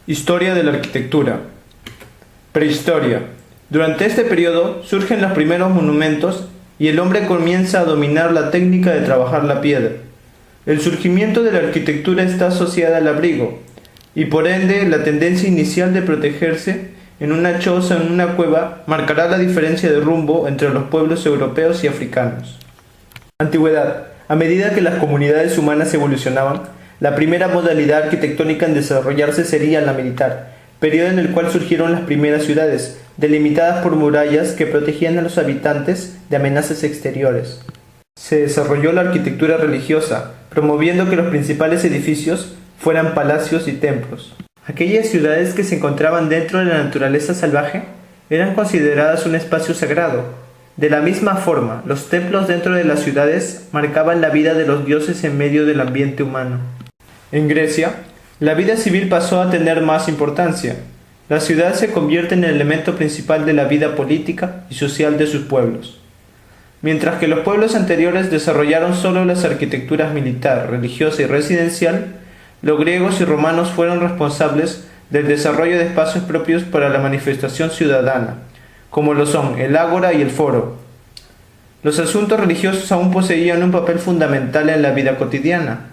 Historia de la arquitectura. Prehistoria. Durante este periodo surgen los primeros monumentos y el hombre comienza a dominar la técnica de trabajar la piedra. El surgimiento de la arquitectura está asociada al abrigo y por ende la tendencia inicial de protegerse en una choza o en una cueva marcará la diferencia de rumbo entre los pueblos europeos y africanos. Antigüedad. A medida que las comunidades humanas evolucionaban, la primera modalidad arquitectónica en desarrollarse sería la militar, periodo en el cual surgieron las primeras ciudades, delimitadas por murallas que protegían a los habitantes de amenazas exteriores. Se desarrolló la arquitectura religiosa, promoviendo que los principales edificios fueran palacios y templos. Aquellas ciudades que se encontraban dentro de la naturaleza salvaje eran consideradas un espacio sagrado. De la misma forma, los templos dentro de las ciudades marcaban la vida de los dioses en medio del ambiente humano. En Grecia, la vida civil pasó a tener más importancia. La ciudad se convierte en el elemento principal de la vida política y social de sus pueblos. Mientras que los pueblos anteriores desarrollaron solo las arquitecturas militar, religiosa y residencial, los griegos y romanos fueron responsables del desarrollo de espacios propios para la manifestación ciudadana, como lo son el ágora y el foro. Los asuntos religiosos aún poseían un papel fundamental en la vida cotidiana,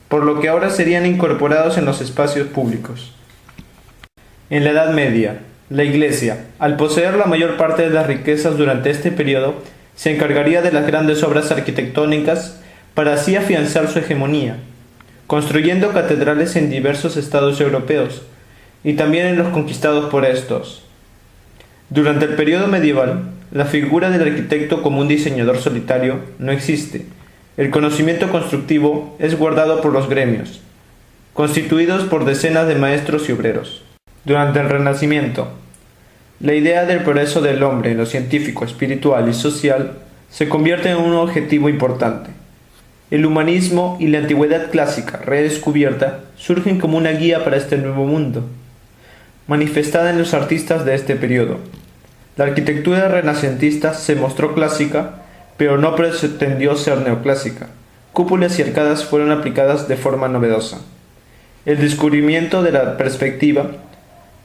por lo que ahora serían incorporados en los espacios públicos. En la Edad Media, la Iglesia, al poseer la mayor parte de las riquezas durante este periodo, se encargaría de las grandes obras arquitectónicas para así afianzar su hegemonía, construyendo catedrales en diversos estados europeos y también en los conquistados por estos. Durante el periodo medieval, la figura del arquitecto como un diseñador solitario no existe. El conocimiento constructivo es guardado por los gremios, constituidos por decenas de maestros y obreros. Durante el Renacimiento, la idea del progreso del hombre en lo científico, espiritual y social se convierte en un objetivo importante. El humanismo y la antigüedad clásica redescubierta surgen como una guía para este nuevo mundo, manifestada en los artistas de este periodo. La arquitectura renacentista se mostró clásica, pero no pretendió ser neoclásica. Cúpulas y arcadas fueron aplicadas de forma novedosa. El descubrimiento de la perspectiva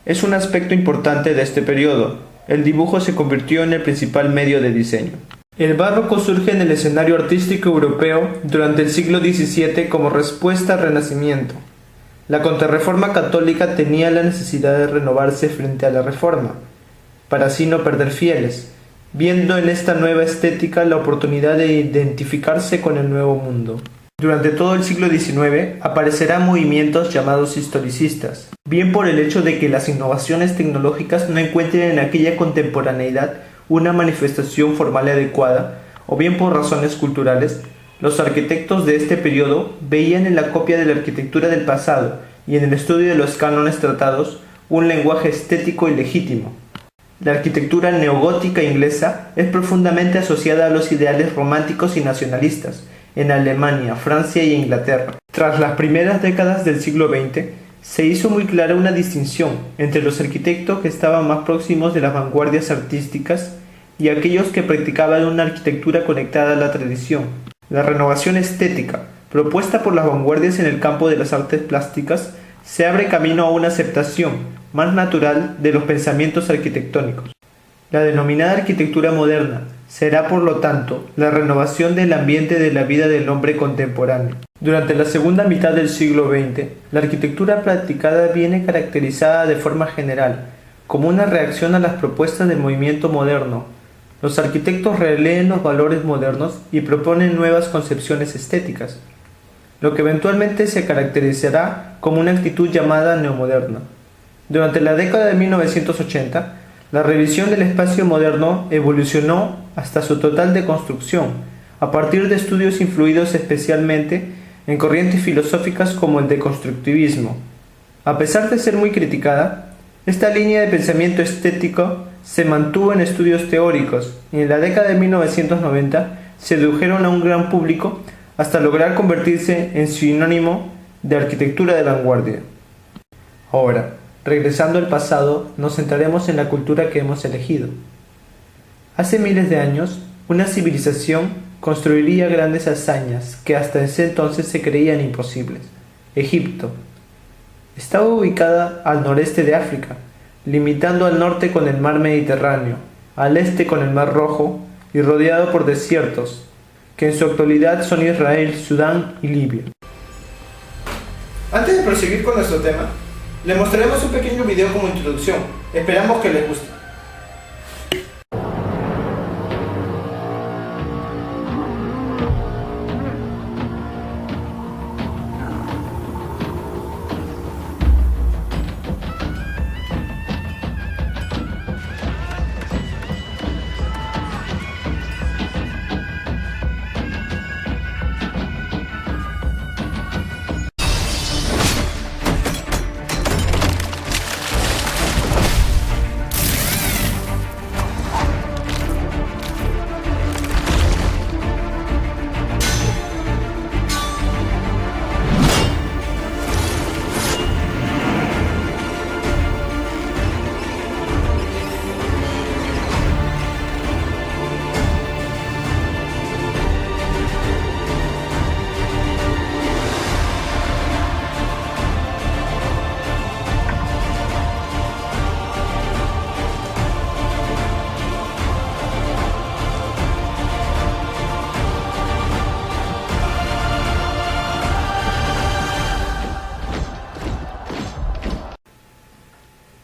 es un aspecto importante de este periodo. El dibujo se convirtió en el principal medio de diseño. El barroco surge en el escenario artístico europeo durante el siglo XVII como respuesta al Renacimiento. La Contrarreforma católica tenía la necesidad de renovarse frente a la Reforma, para así no perder fieles, viendo en esta nueva estética la oportunidad de identificarse con el nuevo mundo. Durante todo el siglo XIX aparecerán movimientos llamados historicistas, bien por el hecho de que las innovaciones tecnológicas no encuentren en aquella contemporaneidad una manifestación formal adecuada, o bien por razones culturales. Los arquitectos de este periodo veían en la copia de la arquitectura del pasado y en el estudio de los cánones tratados un lenguaje estético y legítimo. La arquitectura neogótica inglesa es profundamente asociada a los ideales románticos y nacionalistas en Alemania, Francia y Inglaterra. Tras las primeras décadas del siglo XX, se hizo muy clara una distinción entre los arquitectos que estaban más próximos de las vanguardias artísticas y aquellos que practicaban una arquitectura conectada a la tradición. La renovación estética, propuesta por las vanguardias en el campo de las artes plásticas, se abre camino a una aceptación más natural de los pensamientos arquitectónicos. La denominada arquitectura moderna será, por lo tanto, la renovación del ambiente de la vida del hombre contemporáneo. Durante la segunda mitad del siglo XX, la arquitectura practicada viene caracterizada de forma general como una reacción a las propuestas del movimiento moderno. Los arquitectos releen los valores modernos y proponen nuevas concepciones estéticas, lo que eventualmente se caracterizará como una actitud llamada neomoderna. Durante la década de 1980, la revisión del espacio moderno evolucionó hasta su total deconstrucción, a partir de estudios influidos especialmente en corrientes filosóficas como el deconstructivismo. A pesar de ser muy criticada, esta línea de pensamiento estético se mantuvo en estudios teóricos y en la década de 1990 sedujeron a un gran público hasta lograr convertirse en sinónimo de arquitectura de vanguardia. Ahora, regresando al pasado, nos centraremos en la cultura que hemos elegido. Hace miles de años, una civilización construiría grandes hazañas que hasta ese entonces se creían imposibles. Egipto. Estaba ubicada al noreste de África, limitando al norte con el mar Mediterráneo, al este con el mar Rojo y rodeado por desiertos, que en su actualidad son Israel, Sudán y Libia. Antes de proseguir con nuestro tema, les mostraremos un pequeño video como introducción. Esperamos que les guste.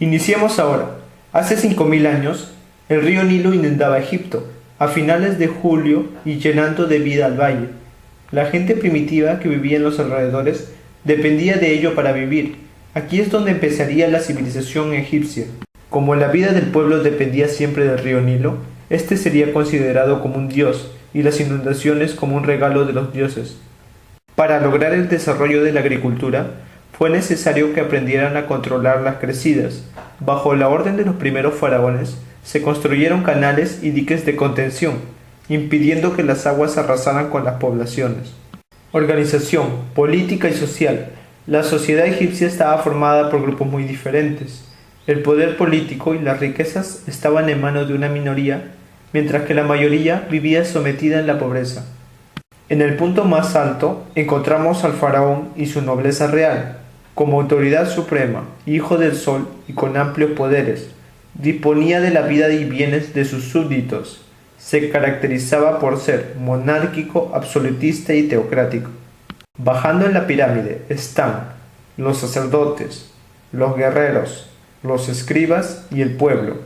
Iniciemos ahora. Hace 5000 años, el río Nilo inundaba Egipto, a finales de julio y llenando de vida al valle. La gente primitiva que vivía en los alrededores dependía de ello para vivir. Aquí es donde empezaría la civilización egipcia. Como la vida del pueblo dependía siempre del río Nilo, este sería considerado como un dios y las inundaciones como un regalo de los dioses. Para lograr el desarrollo de la agricultura, fue necesario que aprendieran a controlar las crecidas. Bajo la orden de los primeros faraones, se construyeron canales y diques de contención, impidiendo que las aguas arrasaran con las poblaciones. Organización, política y social. La sociedad egipcia estaba formada por grupos muy diferentes. El poder político y las riquezas estaban en manos de una minoría, mientras que la mayoría vivía sometida en la pobreza. En el punto más alto encontramos al faraón y su nobleza real. Como autoridad suprema, hijo del sol y con amplios poderes, disponía de la vida y bienes de sus súbditos. Se caracterizaba por ser monárquico, absolutista y teocrático. Bajando en la pirámide están los sacerdotes, los guerreros, los escribas y el pueblo,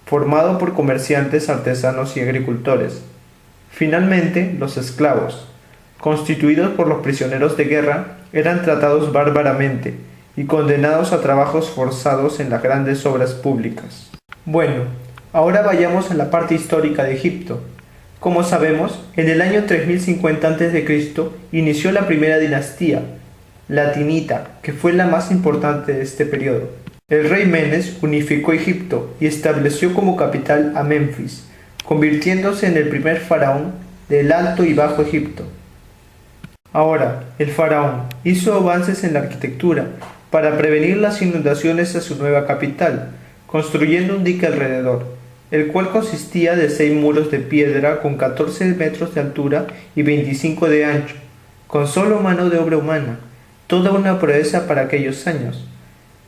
formado por comerciantes, artesanos y agricultores. Finalmente, los esclavos, constituidos por los prisioneros de guerra, eran tratados bárbaramente y condenados a trabajos forzados en las grandes obras públicas. Bueno, ahora vayamos a la parte histórica de Egipto. Como sabemos, en el año 3050 a.C. inició la primera dinastía, latinita, que fue la más importante de este periodo. El rey Menes unificó Egipto y estableció como capital a Menfis, convirtiéndose en el primer faraón del Alto y Bajo Egipto. Ahora, el faraón hizo avances en la arquitectura para prevenir las inundaciones a su nueva capital, construyendo un dique alrededor, el cual consistía de 6 muros de piedra con 14 metros de altura y 25 de ancho, con solo mano de obra humana, toda una proeza para aquellos años.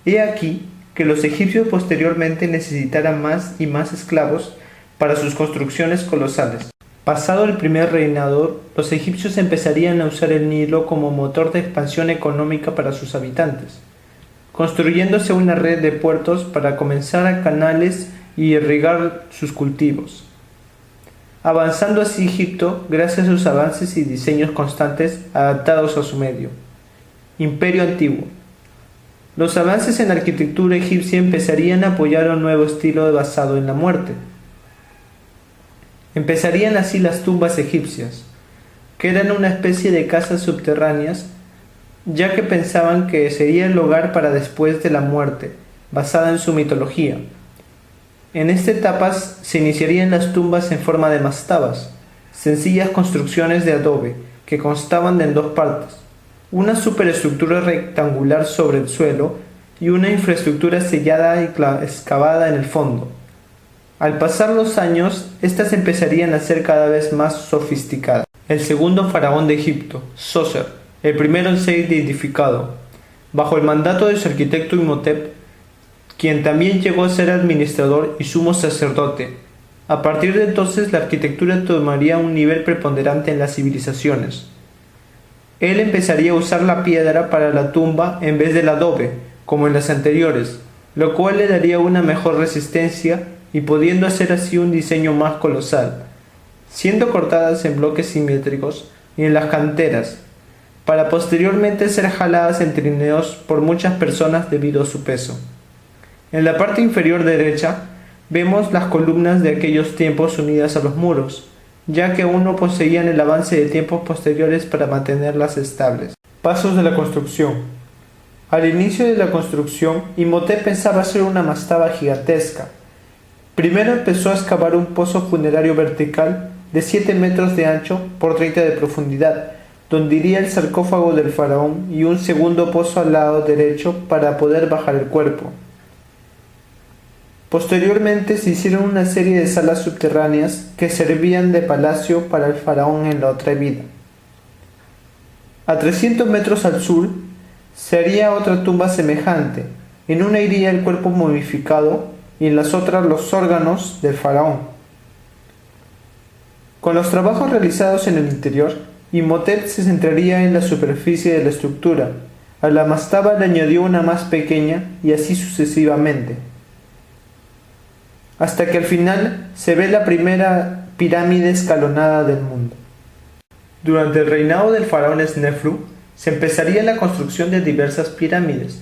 He aquí que los egipcios posteriormente necesitaran más y más esclavos para sus construcciones colosales. Pasado el primer reinado, los egipcios empezarían a usar el Nilo como motor de expansión económica para sus habitantes, construyéndose una red de puertos para comenzar a canales y irrigar sus cultivos. Avanzando así Egipto gracias a sus avances y diseños constantes adaptados a su medio. Imperio Antiguo. Los avances en la arquitectura egipcia empezarían a apoyar un nuevo estilo basado en la muerte. Empezarían así las tumbas egipcias, que eran una especie de casas subterráneas, ya que pensaban que sería el hogar para después de la muerte, basada en su mitología. En esta etapa se iniciarían las tumbas en forma de mastabas, sencillas construcciones de adobe que constaban de dos partes, una superestructura rectangular sobre el suelo y una infraestructura sellada y excavada en el fondo. Al pasar los años, estas empezarían a ser cada vez más sofisticadas. El segundo faraón de Egipto, Sócer, el primero en ser identificado, bajo el mandato de su arquitecto Imhotep, quien también llegó a ser administrador y sumo sacerdote. A partir de entonces la arquitectura tomaría un nivel preponderante en las civilizaciones. Él empezaría a usar la piedra para la tumba en vez del adobe, como en las anteriores, lo cual le daría una mejor resistencia y pudiendo hacer así un diseño más colosal, siendo cortadas en bloques simétricos y en las canteras, para posteriormente ser jaladas en trineos por muchas personas debido a su peso. En la parte inferior derecha vemos las columnas de aquellos tiempos unidas a los muros, ya que aún no poseían el avance de tiempos posteriores para mantenerlas estables. Pasos de la construcción. Al inicio de la construcción, Imhotep pensaba hacer una mastaba gigantesca. Primero empezó a excavar un pozo funerario vertical de 7 metros de ancho por 30 de profundidad, donde iría el sarcófago del faraón y un segundo pozo al lado derecho para poder bajar el cuerpo. Posteriormente se hicieron una serie de salas subterráneas que servían de palacio para el faraón en la otra vida. A 300 metros al sur se haría otra tumba semejante. En una iría el cuerpo momificado y en las otras los órganos del faraón. Con los trabajos realizados en el interior, Imhotep se centraría en la superficie de la estructura. A la mastaba le añadió una más pequeña y así sucesivamente, hasta que al final se ve la primera pirámide escalonada del mundo. Durante el reinado del faraón Snefru, se empezaría la construcción de diversas pirámides,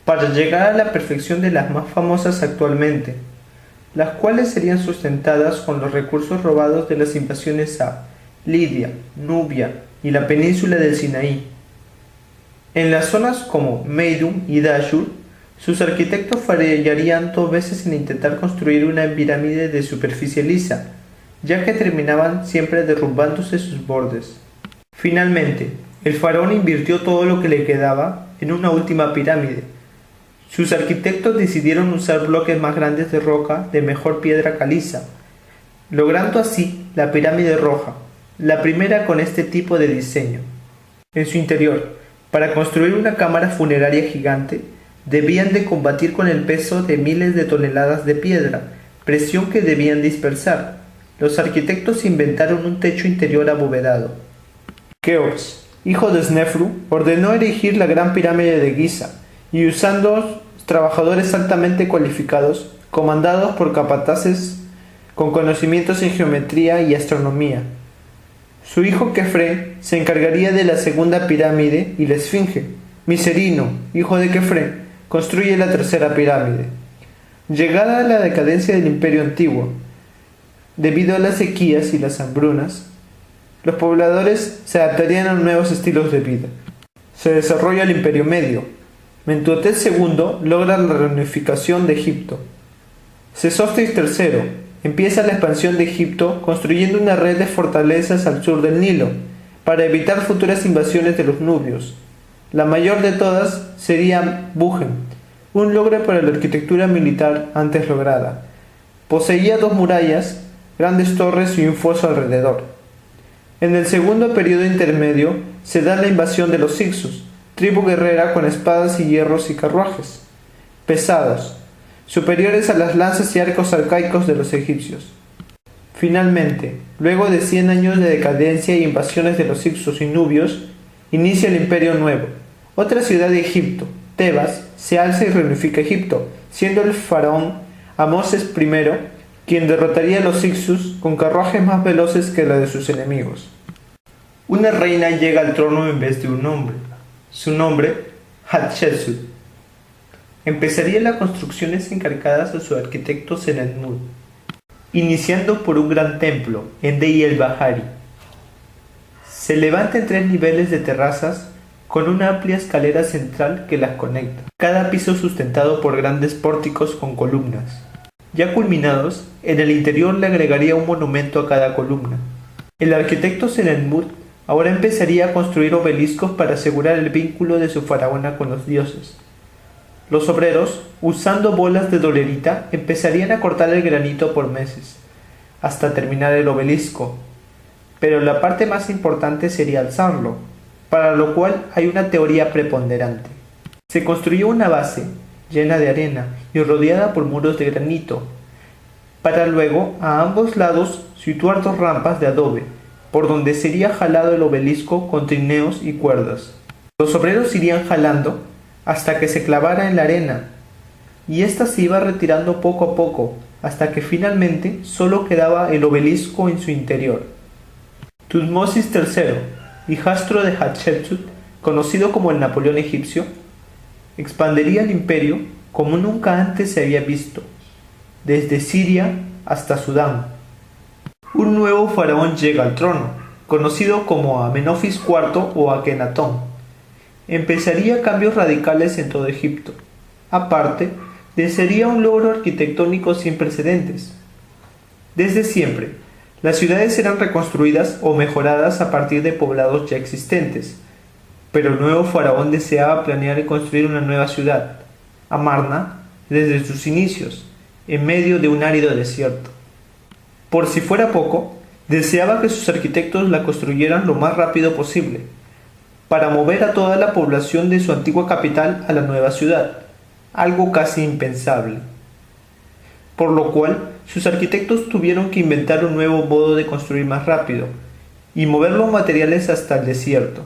para llegar a la perfección de las más famosas actualmente, las cuales serían sustentadas con los recursos robados de las invasiones a Lidia, Nubia y la península del Sinaí. En las zonas como Meidum y Dashur, sus arquitectos fallarían 2 veces en intentar construir una pirámide de superficie lisa, ya que terminaban siempre derrumbándose sus bordes. Finalmente, el faraón invirtió todo lo que le quedaba en una última pirámide. Sus arquitectos decidieron usar bloques más grandes de roca de mejor piedra caliza, logrando así la pirámide roja, la primera con este tipo de diseño. En su interior, para construir una cámara funeraria gigante, debían de combatir con el peso de miles de toneladas de piedra, presión que debían dispersar. Los arquitectos inventaron un techo interior abovedado. Keops, hijo de Snefru, ordenó erigir la gran pirámide de Giza, y usando trabajadores altamente cualificados, comandados por capataces con conocimientos en geometría y astronomía. Su hijo Kefren se encargaría de la segunda pirámide y la esfinge. Miserino, hijo de Kefren, construye la tercera pirámide. Llegada la decadencia del Imperio Antiguo, debido a las sequías y las hambrunas, los pobladores se adaptarían a nuevos estilos de vida. Se desarrolla el Imperio Medio. Mentuhotep II logra la reunificación de Egipto. Sesostris III empieza la expansión de Egipto construyendo una red de fortalezas al sur del Nilo para evitar futuras invasiones de los nubios. La mayor de todas sería Bugen, un logro para la arquitectura militar antes lograda. Poseía 2 murallas, grandes torres y un foso alrededor. En el segundo periodo intermedio se da la invasión de los Hyksos, tribu guerrera con espadas y hierros y carruajes, pesados, superiores a las lanzas y arcos arcaicos de los egipcios. Finalmente, luego de 100 años de decadencia y invasiones de los Hyksos y nubios, inicia el Imperio Nuevo. Otra ciudad de Egipto, Tebas, se alza y reunifica Egipto, siendo el faraón Amoses I quien derrotaría a los Hyksos con carruajes más veloces que la de sus enemigos. Una reina llega al trono en vez de un hombre. Su nombre, Hatshepsut. Empezaría las construcciones encargadas a su arquitecto Senenmut, iniciando por un gran templo, Endei el Bahari. Se levanta en 3 niveles de terrazas con una amplia escalera central que las conecta, cada piso sustentado por grandes pórticos con columnas. Ya culminados, en el interior le agregaría un monumento a cada columna. El arquitecto Senenmut ahora empezaría a construir obeliscos para asegurar el vínculo de su faraona con los dioses. Los obreros, usando bolas de dolerita, empezarían a cortar el granito por meses, hasta terminar el obelisco. Pero la parte más importante sería alzarlo, para lo cual hay una teoría preponderante. Se construyó una base llena de arena y rodeada por muros de granito, para luego a ambos lados situar dos rampas de adobe, por donde sería jalado el obelisco con trineos y cuerdas. Los obreros irían jalando hasta que se clavara en la arena, y ésta se iba retirando poco a poco, hasta que finalmente solo quedaba el obelisco en su interior. Tutmosis III, hijastro de Hatshepsut, conocido como el Napoleón egipcio, expandiría el imperio como nunca antes se había visto, desde Siria hasta Sudán. Un nuevo faraón llega al trono, conocido como Amenofis IV o Akenatón. Empezaría cambios radicales en todo Egipto. Aparte, sería un logro arquitectónico sin precedentes. Desde siempre, las ciudades eran reconstruidas o mejoradas a partir de poblados ya existentes, pero el nuevo faraón deseaba planear y construir una nueva ciudad, Amarna, desde sus inicios, en medio de un árido desierto. Por si fuera poco, deseaba que sus arquitectos la construyeran lo más rápido posible, para mover a toda la población de su antigua capital a la nueva ciudad, algo casi impensable. Por lo cual, sus arquitectos tuvieron que inventar un nuevo modo de construir más rápido, y mover los materiales hasta el desierto.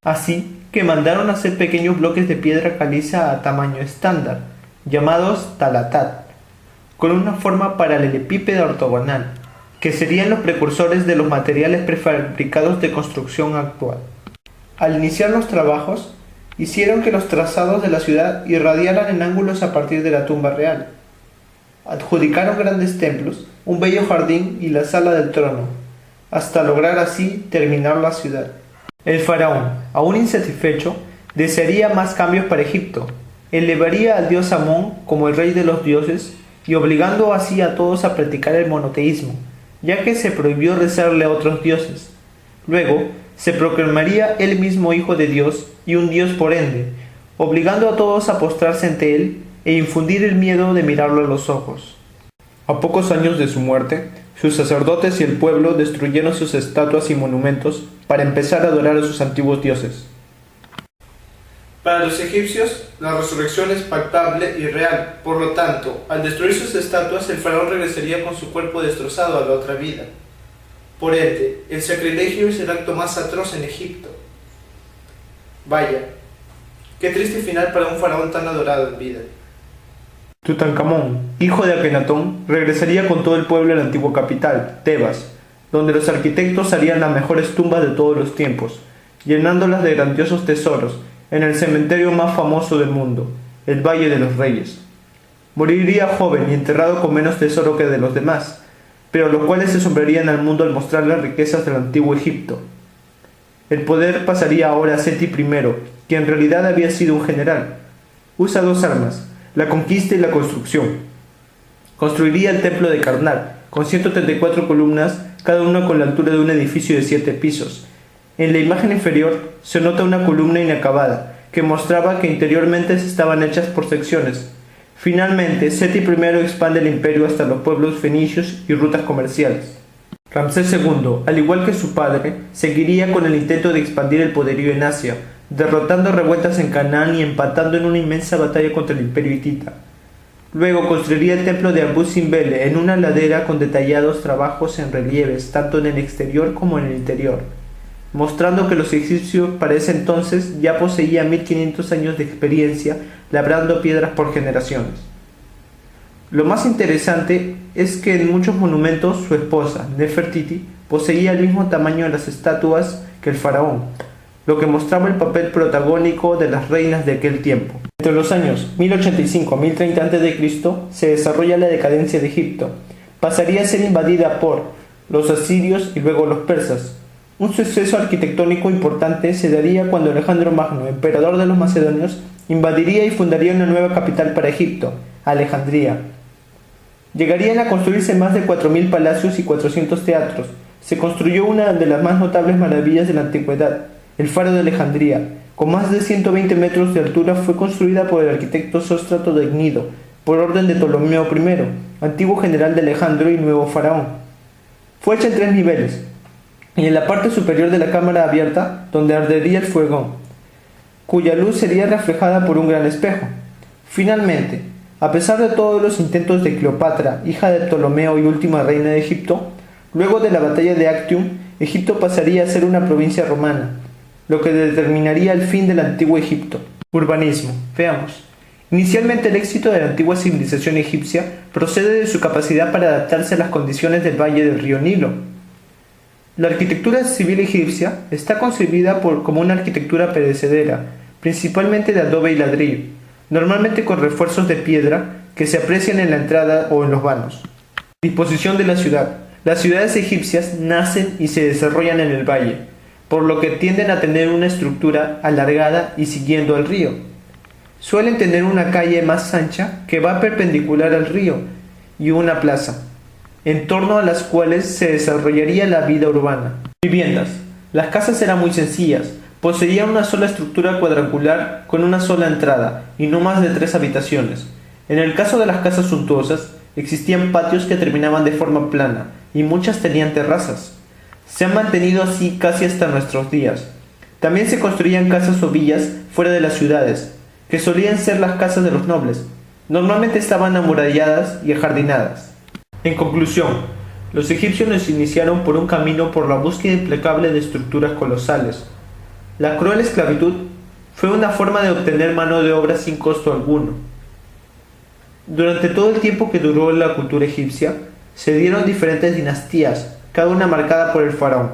Así que mandaron hacer pequeños bloques de piedra caliza a tamaño estándar, llamados talatat, con una forma paralelepípeda ortogonal, que serían los precursores de los materiales prefabricados de construcción actual. Al iniciar los trabajos, hicieron que los trazados de la ciudad irradiaran en ángulos a partir de la tumba real. Adjudicaron grandes templos, un bello jardín y la sala del trono, hasta lograr así terminar la ciudad. El faraón, aún insatisfecho, desearía más cambios para Egipto. Elevaría al dios Amón como el rey de los dioses y obligando así a todos a practicar el monoteísmo, ya que se prohibió rezarle a otros dioses. Luego, se proclamaría él mismo hijo de Dios y un dios por ende, obligando a todos a postrarse ante él e infundir el miedo de mirarlo a los ojos. A pocos años de su muerte, sus sacerdotes y el pueblo destruyeron sus estatuas y monumentos para empezar a adorar a sus antiguos dioses. Para los egipcios, la resurrección es palpable y real. Por lo tanto, al destruir sus estatuas, el faraón regresaría con su cuerpo destrozado a la otra vida. Por ende, el sacrilegio es el acto más atroz en Egipto. Vaya, qué triste final para un faraón tan adorado en vida. Tutankamón, hijo de Akenatón, regresaría con todo el pueblo a la antigua capital, Tebas, donde los arquitectos harían las mejores tumbas de todos los tiempos, llenándolas de grandiosos tesoros, en el cementerio más famoso del mundo, el Valle de los Reyes. Moriría joven y enterrado con menos tesoro que de los demás, pero los cuales se asombrarían al mundo al mostrar las riquezas del antiguo Egipto. El poder pasaría ahora a Seti I, que en realidad había sido un general. Usa dos armas, la conquista y la construcción. Construiría el templo de Karnak, con 134 columnas, cada una con la altura de un edificio de 7 pisos. En la imagen inferior se nota una columna inacabada, que mostraba que interiormente estaban hechas por secciones. Finalmente, Seti I expande el imperio hasta los pueblos fenicios y rutas comerciales. Ramsés II, al igual que su padre, seguiría con el intento de expandir el poderío en Asia, derrotando revueltas en Canaán y empatando en una inmensa batalla contra el imperio hitita. Luego construiría el templo de Abu Simbel en una ladera con detallados trabajos en relieves, tanto en el exterior como en el interior, mostrando que los egipcios para ese entonces ya poseían 1500 años de experiencia labrando piedras por generaciones. Lo más interesante es que en muchos monumentos su esposa, Nefertiti, poseía el mismo tamaño de las estatuas que el faraón, lo que mostraba el papel protagónico de las reinas de aquel tiempo. Entre los años 1085 a 1030 a.C. se desarrolla la decadencia de Egipto. Pasaría a ser invadida por los asirios y luego los persas. Un suceso arquitectónico importante se daría cuando Alejandro Magno, emperador de los macedonios, invadiría y fundaría una nueva capital para Egipto, Alejandría. Llegarían a construirse más de 4000 palacios y 400 teatros. Se construyó una de las más notables maravillas de la antigüedad, el Faro de Alejandría, con más de 120 metros de altura. Fue construida por el arquitecto Sóstrato de Gnido, por orden de Ptolomeo I, antiguo general de Alejandro y nuevo faraón. Fue hecha en 3 niveles, y en la parte superior de la cámara abierta, donde ardería el fuego. cuya luz sería reflejada por un gran espejo. Finalmente, a pesar de todos los intentos de Cleopatra, hija de Ptolomeo y última reina de Egipto, luego de la batalla de Actium, Egipto pasaría a ser una provincia romana, lo que determinaría el fin del antiguo Egipto. Urbanismo. Veamos. Inicialmente el éxito de la antigua civilización egipcia procede de su capacidad para adaptarse a las condiciones del valle del río Nilo. La arquitectura civil egipcia está concebida como una arquitectura perecedera, principalmente de adobe y ladrillo, normalmente con refuerzos de piedra que se aprecian en la entrada o en los vanos. Disposición de la ciudad. Las ciudades egipcias nacen y se desarrollan en el valle, por lo que tienden a tener una estructura alargada y siguiendo al río. Suelen tener una calle más ancha que va perpendicular al río y una plaza, en torno a las cuales se desarrollaría la vida urbana. Viviendas. Las casas eran muy sencillas, poseían una sola estructura cuadrangular con una sola entrada y no más de 3 habitaciones. En el caso de las casas suntuosas, existían patios que terminaban de forma plana y muchas tenían terrazas. Se han mantenido así casi hasta nuestros días. También se construían casas o villas fuera de las ciudades, que solían ser las casas de los nobles. Normalmente estaban amuralladas y ajardinadas. En conclusión, los egipcios nos iniciaron por un camino por la búsqueda implacable de estructuras colosales. La cruel esclavitud fue una forma de obtener mano de obra sin costo alguno. Durante todo el tiempo que duró la cultura egipcia, se dieron diferentes dinastías, cada una marcada por el faraón.